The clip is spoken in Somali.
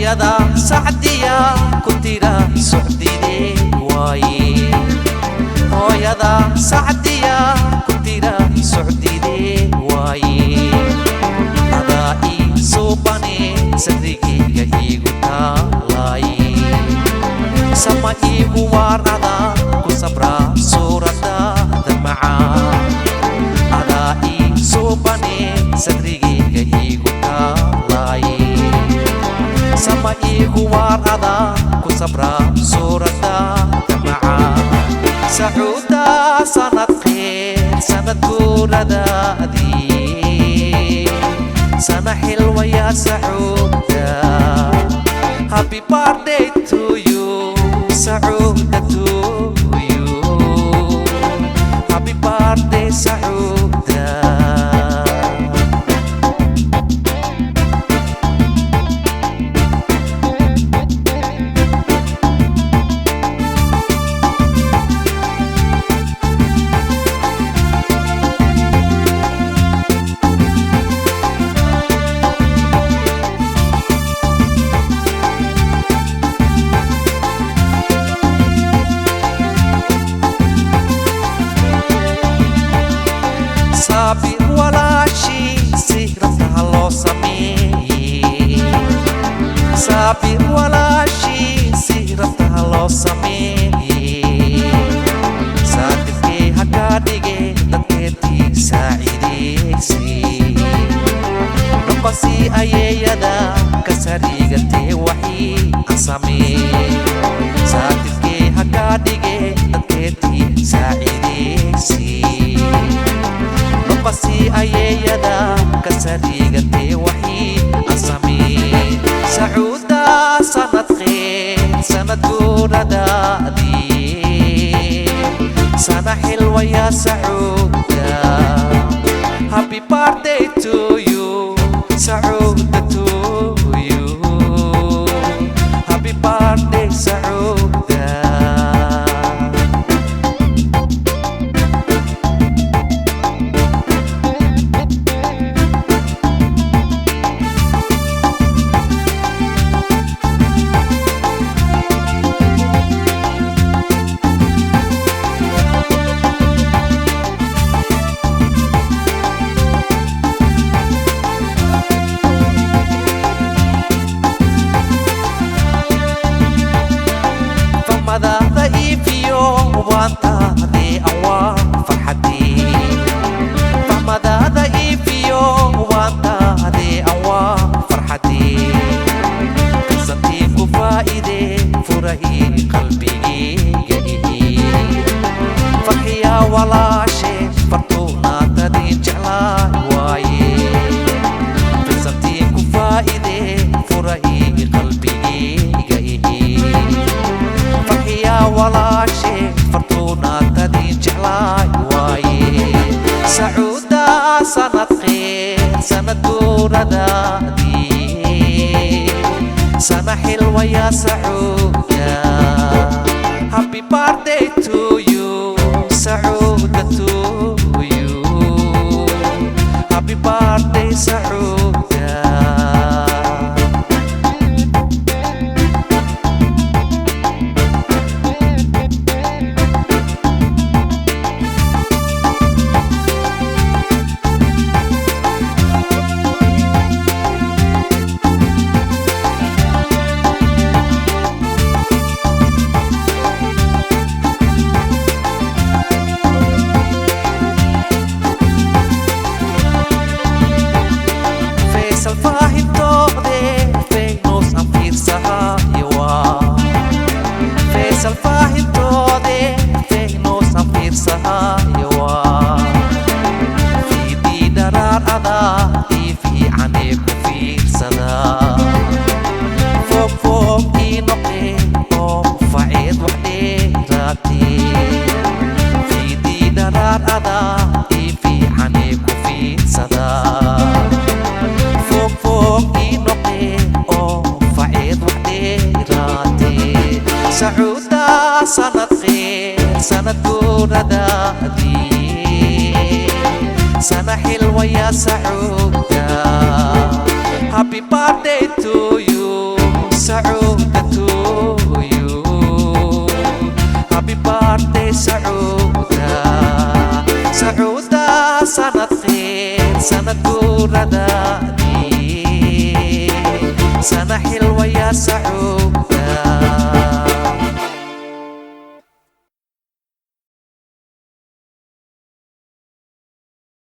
hooyada sacdiya ku tira socdide waaye hooyada sacdiya ku tira socdide waaye adaa ii suubane sadrigayga iigu taalaaye sama iigu waarada ku sabra suuradaada macaan adaa ii suubane sadrigayga iigu taalaaye sama iigu waarada ku sabra suuradaada macaan sacuuda sanad kheer sanad guuradaadii sana xilwa yaa sacuuda happy birthday to you sacuuda to you happy birthday sacuuda sabir walaashi si rabtaha loo sameeye sabir walaashi si rabtaha loo sameeye saadifkee hakaa dhige dadkeedii saacideysi noqosii ayeeyada ka sariigatee waxii aan sameeye saadifkee hakaa dhige dadkeedii saacideysi noqosii ayeeyada ka sariigatee waxii aan sameeye sacuuda sanad kheer sanad guuradaadii sana xilwa yaa sacuuda happy birthday to you sacuuda to you happy birthday sacuuda fahmadaada iifiyo waantaadee awaa farxadii fahmadaada iifiyo waantaadee awaa farxadii kasantiin ku faa'idee furahii qalbigeyga ihii farxiyaa walaashe fartuunaatadii jeclaay waaye kasantiin ku faa'idee furahii qalbigeyga ihii farxiyaa walaashe fartuunaatadii jeclaay waaye sacuuda sanad kheer sanad guuradaadii sana xilwa yaa sacuuda happy birthday to you sacuuda to you happy birthday sacuuda sacuuda sanad kheer sanad guuradaadii sana xilwa yaa sacuuda happy birthday to you sanad guuradaadii sana xilwa yaa sacuuda